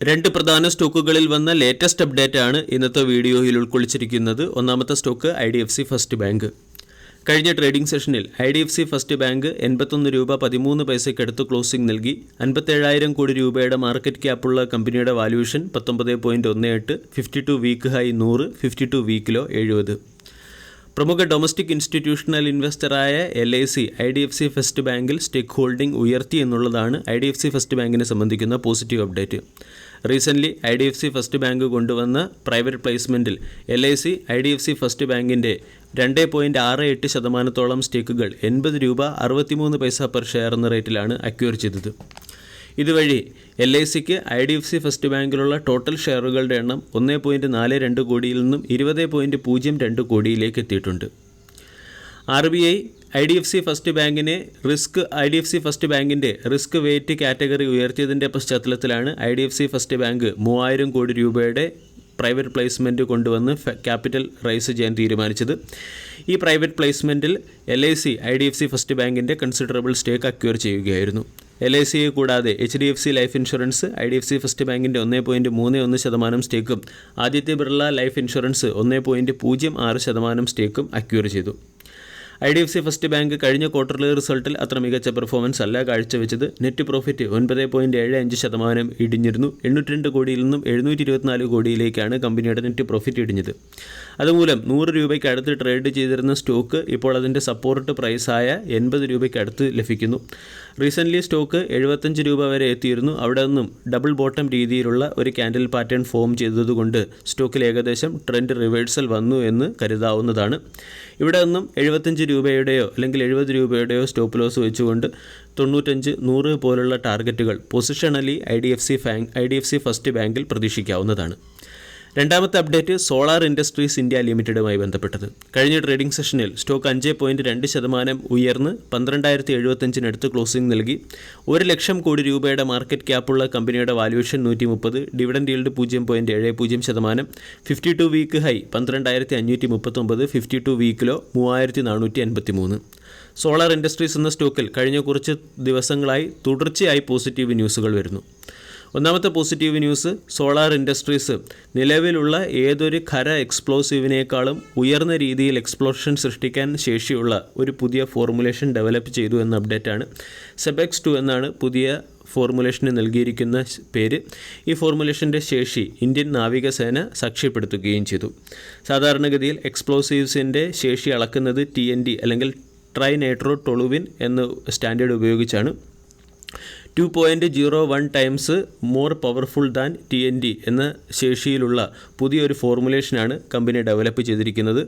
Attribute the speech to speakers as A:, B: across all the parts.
A: രണ്ട് പ്രധാന സ്റ്റോക്കുകളിൽ വന്ന ലേറ്റസ്റ്റ് അപ്ഡേറ്റ് ആണ് ഇന്നത്തെ വീഡിയോയിൽ ഉൾക്കൊള്ളിച്ചിരിക്കുന്നത്. ഒന്നാമത്തെ സ്റ്റോക്ക് IDFC ഫസ്റ്റ് ബാങ്ക്. കഴിഞ്ഞ ട്രേഡിംഗ് സെഷനിൽ IDFC ഫസ്റ്റ് ബാങ്ക് 81 രൂപ 13 പൈസയ്ക്ക് അടുത്ത് ക്ലോസിംഗ് നൽകി. 57,000 കോടി രൂപയുടെ മാർക്കറ്റ് ക്യാപ്പുള്ള കമ്പനിയുടെ valuation 19.18, 52 week high 100, 52 week low 70. പ്രമുഖ ഡൊമസ്റ്റിക് ഇൻസ്റ്റിറ്റ്യൂഷണൽ ഇൻവെസ്റ്ററായ LIC IDFC ഫസ്റ്റ് ബാങ്കിൽ സ്റ്റേക്ക് ഹോൾഡിംഗ് ഉയർത്തി എന്നുള്ളതാണ് IDFC ഫസ്റ്റ് ബാങ്കിനെ സംബന്ധിക്കുന്ന positive update. Recently IDFC first bank കൊണ്ടുവന്ന പ്രൈവറ്റ് പ്ലേസ്മെൻറ്റിൽ LIC IDFC ഫസ്റ്റ് ബാങ്കിൻ്റെ 2.68% സ്റ്റേക്കുകൾ 80 രൂപ 63 പൈസ പെർ ഷെയർ എന്ന റേറ്റിലാണ് അക്വയർ ചെയ്തത്. ഇതുവഴി LICക്ക് IDFC ഫസ്റ്റ് ബാങ്കിലുള്ള ടോട്ടൽ ഷെയറുകളുടെ എണ്ണം 1.42 കോടിയിൽ നിന്നും 20.02 കോടിയിലേക്ക് എത്തിയിട്ടുണ്ട്. RBI IDFC ഫസ്റ്റ് ബാങ്കിൻ്റെ റിസ്ക് വെയ്റ്റ് കാറ്റഗറി ഉയർത്തിയതിൻ്റെ പശ്ചാത്തലത്തിലാണ് IDFC ഫസ്റ്റ് ബാങ്ക് 3,000 കോടി രൂപയുടെ പ്രൈവറ്റ് പ്ലേസ്മെൻറ്റ് കൊണ്ടുവന്ന് ക്യാപിറ്റൽ റൈസ് ചെയ്യാൻ തീരുമാനിച്ചത്. ഈ പ്രൈവറ്റ് പ്ലേസ്മെൻറ്റിൽ LIC IDFC ഫസ്റ്റ് ബാങ്കിൻ്റെ കൺസിഡറബിൾ സ്റ്റേക്ക് അക്വയർ ചെയ്യുകയായിരുന്നു. LICയെ കൂടാതെ HDFC life insurance IDFC first ബാങ്കിൻ്റെ 1.31% സ്റ്റേക്കും ആദിത്യ ബിർള ലൈഫ് ഇൻഷുറൻസ് 1.06% സ്റ്റേക്കും അക്വയർ ചെയ്തു. IDFC ഫസ്റ്റ് ബാങ്ക് കഴിഞ്ഞ ക്വാർട്ടർലി റിസൾട്ടിൽ അത്ര മികച്ച പെർഫോമൻസ് അല്ല കാഴ്ചവെച്ചത്. Net profit 9.75% ഇടിഞ്ഞിരുന്നു. 802 കോടിയിൽ നിന്നും 724 കോടിയിലേക്കാണ് കമ്പനിയുടെ നെറ്റ് പ്രോഫിറ്റ് ഇടിഞ്ഞത്. അതുമൂലം 100 രൂപയ്ക്ക് അടുത്ത് ട്രേഡ് ചെയ്തിരുന്ന സ്റ്റോക്ക് ഇപ്പോൾ അതിൻ്റെ സപ്പോർട്ട് പ്രൈസായ 80 രൂപയ്ക്ക് അടുത്ത് ലഭിക്കുന്നു. റീസെൻ്റ്ലി സ്റ്റോക്ക് 75 രൂപ വരെ എത്തിയിരുന്നു. അവിടെ നിന്നും ഡബിൾ ബോട്ടം രീതിയിലുള്ള ഒരു ക്യാൻഡിൽ പാറ്റേൺ ഫോം ചെയ്തതുകൊണ്ട് സ്റ്റോക്കിൽ ഏകദേശം ട്രെൻഡ് റിവേഴ്സൽ വന്നു എന്ന് കരുതാവുന്നതാണ്. ഇവിടെ നിന്നും 75 രൂപയുടെയോ അല്ലെങ്കിൽ 70 രൂപയുടെയോ സ്റ്റോപ്പ് ലോസ് വെച്ചുകൊണ്ട് 95, 100 പോലുള്ള ടാർഗറ്റുകൾ പൊസിഷണലി IDFC ഫസ്റ്റ് ബാങ്കിൽ പ്രതീക്ഷിക്കാവുന്നതാണ്. രണ്ടാമത്തെ അപ്ഡേറ്റ് സോളാർ ഇൻഡസ്ട്രീസ് ഇന്ത്യ ലിമിറ്റഡുമായി ബന്ധപ്പെട്ടത്. കഴിഞ്ഞ ട്രേഡിംഗ് സെഷനിൽ സ്റ്റോക്ക് 5.2% ഉയർന്ന് 12,075 അടുത്ത് ക്ലോസിംഗ് നൽകി. 1,00,000 കോടി രൂപയുടെ മാർക്കറ്റ് ക്യാപ്പുള്ള കമ്പനിയുടെ valuation 130, dividend yield 0.70%, 52 week high 12,539, 52 week low 3,483. Solar industries എന്ന സ്റ്റോക്കിൽ കഴിഞ്ഞ കുറച്ച് ദിവസങ്ങളായി തുടർച്ചയായി പോസിറ്റീവ് ന്യൂസുകൾ വരുന്നു. ഒന്നാമത്തെ പോസിറ്റീവ് ന്യൂസ്, സോളാർ ഇൻഡസ്ട്രീസ് നിലവിലുള്ള ഏതൊരു ഖര എക്സ്പ്ലോസീവിനേക്കാളും ഉയർന്ന രീതിയിൽ എക്സ്പ്ലോഷൻ സൃഷ്ടിക്കാൻ ശേഷിയുള്ള ഒരു പുതിയ ഫോർമുലേഷൻ ഡെവലപ്പ് ചെയ്തു എന്ന അപ്ഡേറ്റാണ്. SEBEX 2 എന്നാണ് പുതിയ ഫോർമുലേഷന് നൽകിയിരിക്കുന്ന പേര്. ഈ ഫോർമുലേഷൻ്റെ ശേഷി ഇന്ത്യൻ നാവികസേന സാക്ഷ്യപ്പെടുത്തുകയും ചെയ്തു. സാധാരണഗതിയിൽ എക്സ്പ്ലോസീവ്സിൻ്റെ ശേഷി അളക്കുന്നത് TNT അല്ലെങ്കിൽ ട്രൈ നൈട്രോ ടൊളുവിൻ എന്ന സ്റ്റാൻഡേർഡ് ഉപയോഗിച്ചാണ്. 2.01 times more powerful than TNT എന്ന ശേഷിയിലുള്ള പുതിയൊരു ഫോർമുലേഷനാണ് കമ്പനി ഡെവലപ്പ് ചെയ്തിരിക്കുന്നത്.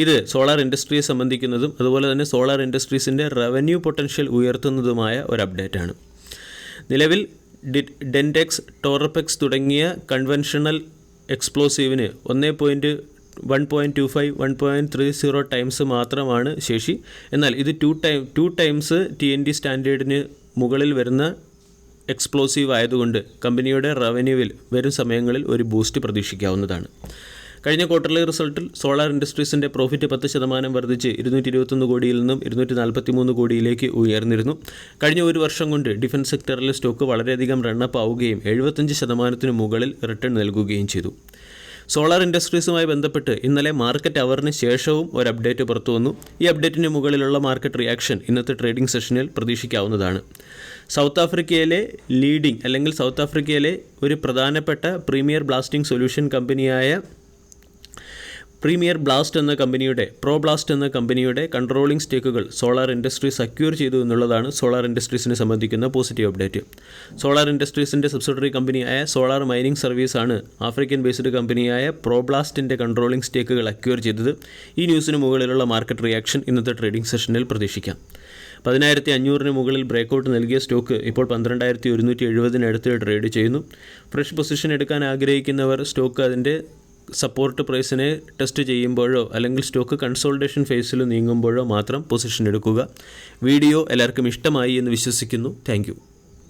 A: ഇത് സോളാർ ഇൻഡസ്ട്രിയെ സംബന്ധിക്കുന്നതും അതുപോലെ തന്നെ സോളാർ ഇൻഡസ്ട്രീസിൻ്റെ റവന്യൂ പൊട്ടൻഷ്യൽ ഉയർത്തുന്നതുമായ ഒരു അപ്ഡേറ്റാണ്. നിലവിൽ ഡെൻറ്റെക്സ്, ടോറപെക്സ് തുടങ്ങിയ കൺവെൻഷണൽ എക്സ്പ്ലോസീവിന് 1.25, 1.30 ടൈംസ് മാത്രമാണ് ശേഷി. എന്നാൽ ഇത് 2 ടൈംസ് TNT സ്റ്റാൻഡേർഡിന് മുകളിൽ വരുന്ന എക്സ്പ്ലോസീവ് ആയതുകൊണ്ട് കമ്പനിയുടെ റവന്യൂവിൽ വരും സമയങ്ങളിൽ ഒരു ബൂസ്റ്റ് പ്രതീക്ഷിക്കാവുന്നതാണ്. കഴിഞ്ഞ ക്വാർട്ടർലി റിസൾട്ടിൽ സോളാർ ഇൻഡസ്ട്രീസിൻ്റെ പ്രോഫിറ്റ് 10% വർദ്ധിച്ച് 221 കോടിയിൽ നിന്നും 243 കോടിയിലേക്ക് ഉയർന്നിരുന്നു. കഴിഞ്ഞ ഒരു വർഷം കൊണ്ട് ഡിഫൻസ് സെക്ടറിലെ സ്റ്റോക്ക് വളരെയധികം റണ്ണപ്പ് ആവുകയും 75% മുകളിൽ റിട്ടേൺ നൽകുകയും ചെയ്തു. സോളാർ ഇൻഡസ്ട്രീസുമായി ബന്ധപ്പെട്ട് ഇന്നലെ മാർക്കറ്റ് അവറിന് ശേഷവും ഒരു അപ്ഡേറ്റ് പുറത്തു വന്നു. ഈ അപ്ഡേറ്റിന് മുകളിലുള്ള മാർക്കറ്റ് റിയാക്ഷൻ ഇന്നത്തെ ട്രേഡിംഗ് സെഷനിൽ പ്രതീക്ഷിക്കാവുന്നതാണ്. സൗത്ത് ആഫ്രിക്കയിലെ ഒരു പ്രധാനപ്പെട്ട പ്രീമിയർ ബ്ലാസ്റ്റിംഗ് സൊല്യൂഷൻ കമ്പനിയായ പ്രീമിയർ ബ്ലാസ്റ്റ് എന്ന കമ്പനിയുടെ കൺട്രോളിംഗ് സ്റ്റേക്കുകൾ സോളാർ ഇൻഡസ്ട്രീസ് അക്വയർ ചെയ്തു എന്നുള്ളതാണ് സോളാർ ഇൻഡസ്ട്രീസിനെ സംബന്ധിക്കുന്ന പോസിറ്റീവ് അപ്ഡേറ്റ്. സോളാർ ഇൻഡസ്ട്രീസിൻ്റെ സബ്സിഡറി കമ്പനിയായ സോളാർ മൈനിങ് സർവീസ് ആണ് ആഫ്രിക്കൻ ബേസ്ഡ് കമ്പനിയായ പ്രോബ്ലാസ്റ്റിൻ്റെ കൺട്രോളിംഗ് സ്റ്റേക്കുകൾ അക്വയർ ചെയ്തത്. ഈ ന്യൂസിന് മുകളിലുള്ള മാർക്കറ്റ് റിയാക്ഷൻ ഇന്നത്തെ ട്രേഡിംഗ് സെഷനിൽ പ്രതീക്ഷിക്കാം. 10,500 മുകളിൽ ബ്രേക്കൗട്ട് നൽകിയ സ്റ്റോക്ക് ഇപ്പോൾ 12,170 അടുത്ത് ട്രേഡ് ചെയ്യുന്നു. ഫ്രഷ് പൊസിഷൻ എടുക്കാൻ ആഗ്രഹിക്കുന്നവർ സ്റ്റോക്ക് അതിൻ്റെ സപ്പോർട്ട് പ്രൈസിനെ ടെസ്റ്റ് ചെയ്യുമ്പോഴോ അല്ലെങ്കിൽ സ്റ്റോക്ക് കൺസോൾട്ടേഷൻ ഫേസിൽ നീങ്ങുമ്പോഴോ മാത്രം പൊസിഷൻ എടുക്കുക. വീഡിയോ എല്ലാവർക്കും ഇഷ്ടമായി എന്ന് വിശ്വസിക്കുന്നു. Thank you.